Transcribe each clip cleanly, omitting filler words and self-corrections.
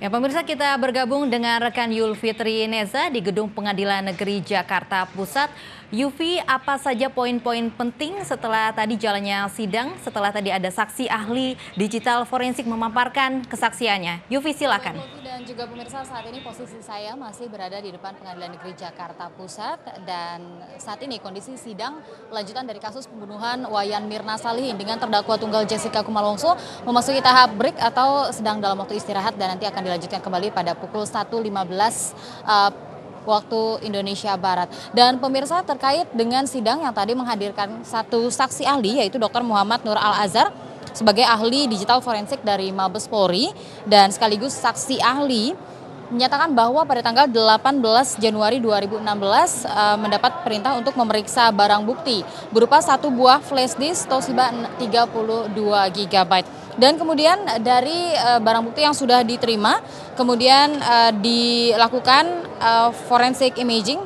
Ya, pemirsa, kita bergabung dengan rekan Yulfitri Neza di Gedung Pengadilan Negeri Jakarta Pusat. Yufi, apa saja poin-poin penting setelah tadi jalannya sidang, setelah tadi ada saksi ahli digital forensik memaparkan kesaksiannya? Yufi, silakan. Dan juga pemirsa, saat ini posisi saya masih berada di depan Pengadilan Negeri Jakarta Pusat dan saat ini kondisi sidang lanjutan dari kasus pembunuhan Wayan Mirna Salihin dengan terdakwa tunggal Jessica Kumala Wongso memasuki tahap break atau sedang dalam waktu istirahat dan nanti akan dilanjutkan kembali pada pukul 1.15 waktu Indonesia Barat. Dan pemirsa, terkait dengan sidang yang tadi menghadirkan satu saksi ahli yaitu Dr. Muhammad Nur Al-Azhar sebagai ahli digital forensik dari Mabes Polri dan sekaligus saksi ahli menyatakan bahwa pada tanggal 18 Januari 2016 mendapat perintah untuk memeriksa barang bukti berupa satu buah flash disk Toshiba 32 GB. Dan kemudian dari barang bukti yang sudah diterima, kemudian dilakukan forensic imaging,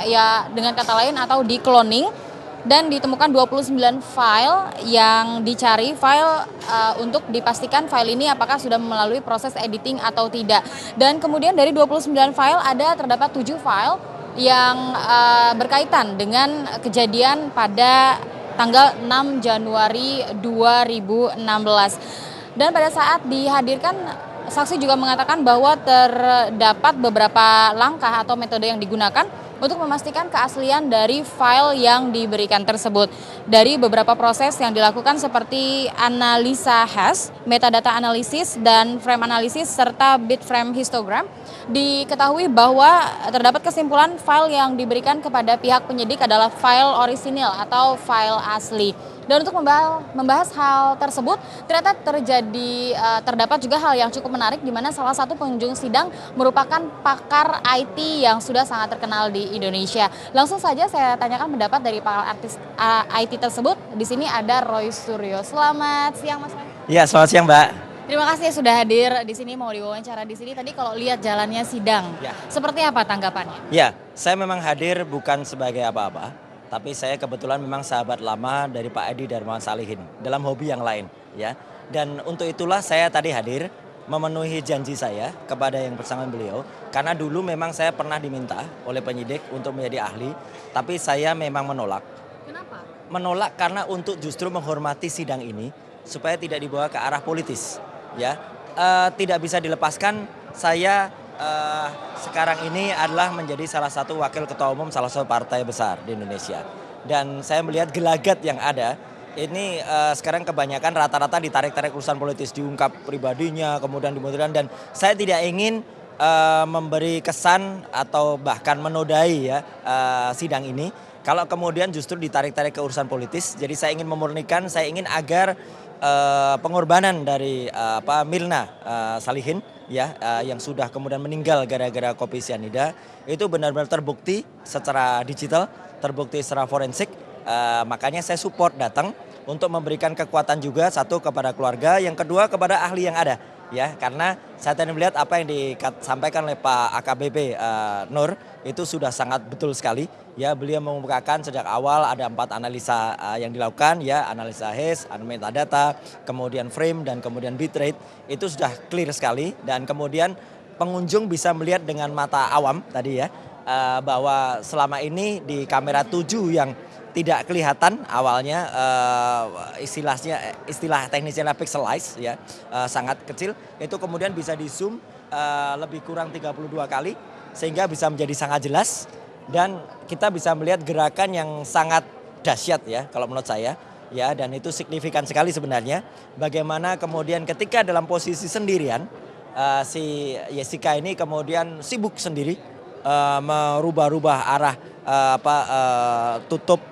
ya dengan kata lain atau di cloning, dan ditemukan 29 file yang dicari, file untuk dipastikan file ini apakah sudah melalui proses editing atau tidak. Dan kemudian dari 29 file terdapat 7 file yang berkaitan dengan kejadian pada tanggal 6 Januari 2016. Dan pada saat dihadirkan, saksi juga mengatakan bahwa terdapat beberapa langkah atau metode yang digunakan untuk memastikan keaslian dari file yang diberikan tersebut. Dari beberapa proses yang dilakukan seperti analisa hash, metadata analisis, dan frame analisis, serta bitframe histogram, diketahui bahwa terdapat kesimpulan file yang diberikan kepada pihak penyidik adalah file orisinil atau file asli. Dan untuk membahas hal tersebut, ternyata terdapat juga hal yang cukup menarik di mana salah satu pengunjung sidang merupakan pakar IT yang sudah sangat terkenal di Indonesia. Langsung saja saya tanyakan pendapat dari pakar artis IT tersebut. Di sini ada Roy Suryo. Selamat siang, Mas Roy. Iya, selamat siang, Mbak. Terima kasih sudah hadir di sini, mau diwawancara di sini. Tadi kalau lihat jalannya sidang, seperti apa tanggapannya? Ya, saya memang hadir bukan sebagai apa-apa, tapi saya kebetulan memang sahabat lama dari Pak Edi Darmawan Salihin dalam hobi yang lain, ya. Dan untuk itulah saya tadi hadir memenuhi janji saya kepada yang bersangkutan beliau, karena dulu memang saya pernah diminta oleh penyidik untuk menjadi ahli, tapi saya memang menolak. Kenapa? Menolak karena untuk justru menghormati sidang ini supaya tidak dibawa ke arah politis. Ya, tidak bisa dilepaskan saya sekarang ini adalah menjadi salah satu wakil ketua umum salah satu partai besar di Indonesia, dan saya melihat gelagat yang ada ini sekarang kebanyakan rata-rata ditarik-tarik urusan politis, diungkap pribadinya, kemudian dimunculkan, dan saya tidak ingin memberi kesan atau bahkan menodai ya sidang ini kalau kemudian justru ditarik-tarik ke urusan politis. Jadi saya ingin memurnikan, saya ingin agar pengorbanan dari Mirna Salihin ya yang sudah kemudian meninggal gara-gara kopi sianida itu benar-benar terbukti secara digital, terbukti secara forensik. Makanya saya support datang untuk memberikan kekuatan juga, satu kepada keluarga, yang kedua kepada ahli yang ada ya, karena saya tadi melihat apa yang disampaikan oleh Pak AKBP Nur itu sudah sangat betul sekali ya. Beliau mengemukakan sejak awal ada 4 analisa yang dilakukan ya, analisa hash, metadata, kemudian frame, dan kemudian bitrate, itu sudah clear sekali. Dan kemudian pengunjung bisa melihat dengan mata awam tadi ya, bahwa selama ini di kamera 7 yang tidak kelihatan awalnya, istilah teknisnya pixelize ya, sangat kecil, itu kemudian bisa di zoom lebih kurang 32 kali sehingga bisa menjadi sangat jelas, dan kita bisa melihat gerakan yang sangat dahsyat ya kalau menurut saya ya. Dan itu signifikan sekali sebenarnya bagaimana kemudian ketika dalam posisi sendirian si Jessica ini kemudian sibuk sendiri merubah-rubah arah tutup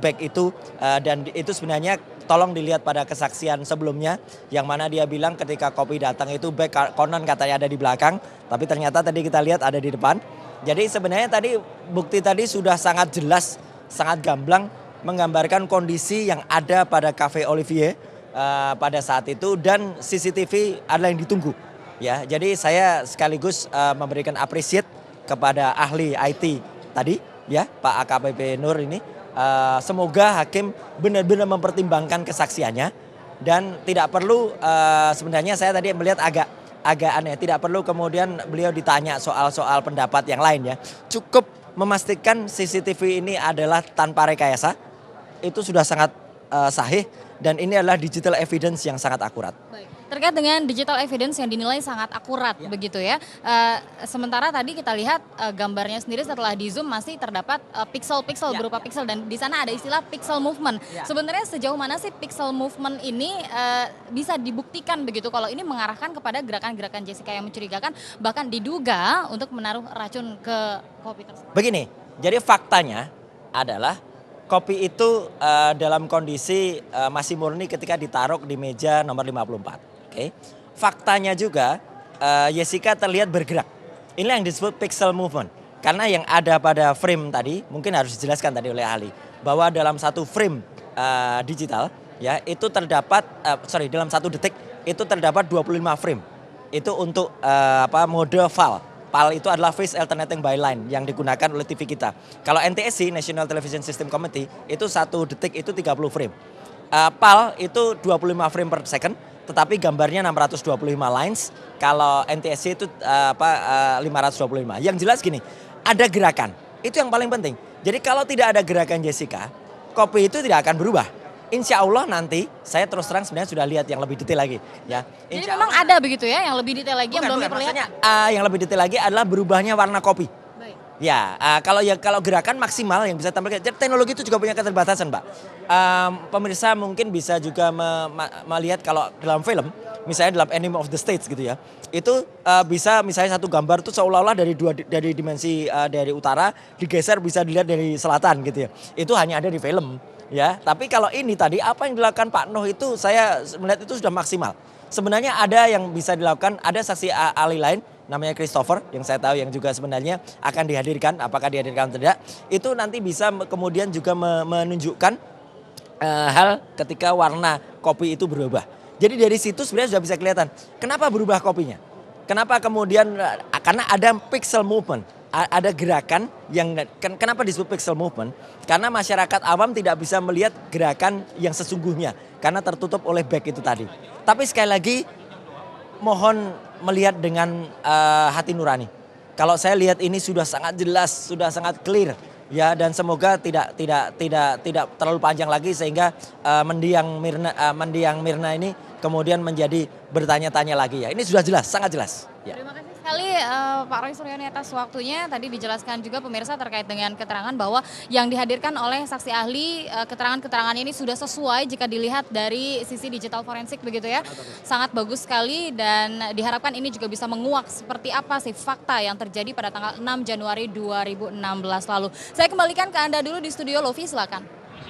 back itu, dan itu sebenarnya tolong dilihat pada kesaksian sebelumnya yang mana dia bilang ketika kopi datang itu back konon katanya ada di belakang, tapi ternyata tadi kita lihat ada di depan. Jadi sebenarnya tadi bukti tadi sudah sangat jelas, sangat gamblang menggambarkan kondisi yang ada pada Cafe Olivier pada saat itu, dan CCTV adalah yang ditunggu ya. Jadi saya sekaligus memberikan appreciate kepada ahli IT tadi ya, Pak AKBP Nur ini. Semoga hakim benar-benar mempertimbangkan kesaksiannya dan tidak perlu, sebenarnya saya tadi melihat agak agak aneh. Tidak perlu kemudian beliau ditanya soal-soal pendapat yang lain ya. Cukup memastikan CCTV ini adalah tanpa rekayasa, itu sudah sangat sahih dan ini adalah digital evidence yang sangat akurat. Baik. Terkait dengan digital evidence yang dinilai sangat akurat begitu ya. Sementara tadi kita lihat gambarnya sendiri setelah di zoom masih terdapat pixel-pixel berupa pixel dan di sana ada istilah pixel movement. Sebenarnya sejauh mana sih pixel movement ini bisa dibuktikan begitu kalau ini mengarahkan kepada gerakan-gerakan Jessica yang mencurigakan bahkan diduga untuk menaruh racun ke kopi tersebut. Begini, jadi faktanya adalah kopi itu dalam kondisi masih murni ketika ditaruh di meja nomor 54. Oke. Faktanya juga Jessica terlihat bergerak. Inilah yang disebut pixel movement. Karena yang ada pada frame tadi mungkin harus dijelaskan tadi oleh ahli bahwa dalam satu frame digital ya itu terdapat dalam 1 detik itu terdapat 25 frame. Itu untuk mode PAL. PAL itu adalah Phase Alternating by Line yang digunakan oleh TV kita. Kalau NTSC, National Television System Committee, itu 1 detik itu 30 frame. PAL itu 25 frame per second, tetapi gambarnya 625 lines. Kalau NTSC itu 525. Yang jelas gini, ada gerakan. Itu yang paling penting. Jadi kalau tidak ada gerakan Jessica, kopi itu tidak akan berubah. Insya Allah nanti saya terus terang sebenarnya sudah lihat yang lebih detail lagi ya. Jadi memang ada begitu ya yang lebih detail lagi yang belum diperlihatkan. Yang lebih detail lagi adalah berubahnya warna kopi. Baik. Ya, kalau gerakan maksimal yang bisa tampilkan. Teknologi itu juga punya keterbatasan, Mbak. Pemirsa mungkin bisa juga melihat kalau dalam film, misalnya dalam Enemy of the States gitu ya, itu bisa misalnya satu gambar itu seolah-olah dari dimensi dari utara digeser bisa dilihat dari selatan gitu ya. Itu hanya ada di film. Ya, tapi kalau ini tadi apa yang dilakukan Pak Noh itu saya melihat itu sudah maksimal. Sebenarnya ada yang bisa dilakukan, ada saksi ahli lain namanya Christopher yang saya tahu yang juga sebenarnya akan dihadirkan, apakah dihadirkan atau tidak, itu nanti bisa kemudian juga menunjukkan hal ketika warna kopi itu berubah. Jadi dari situ sebenarnya sudah bisa kelihatan kenapa berubah kopinya. Kenapa kemudian karena ada pixel movement. Ada gerakan yang kenapa disebut pixel movement? Karena masyarakat awam tidak bisa melihat gerakan yang sesungguhnya karena tertutup oleh bag itu tadi. Tapi sekali lagi mohon melihat dengan hati nurani. Kalau saya lihat ini sudah sangat jelas, sudah sangat clear ya dan semoga tidak terlalu panjang lagi sehingga mendiang Mirna ini kemudian menjadi bertanya-tanya lagi ya. Ini sudah jelas, sangat jelas. Ya. Terima kasih sekali Pak Roy Suryanto atas waktunya. Tadi dijelaskan juga pemirsa terkait dengan keterangan bahwa yang dihadirkan oleh saksi ahli keterangan-keterangan ini sudah sesuai jika dilihat dari sisi digital forensik begitu ya. Sangat bagus sekali dan diharapkan ini juga bisa menguak seperti apa sih fakta yang terjadi pada tanggal 6 Januari 2016 lalu. Saya kembalikan ke Anda dulu di studio, Lovi, silakan.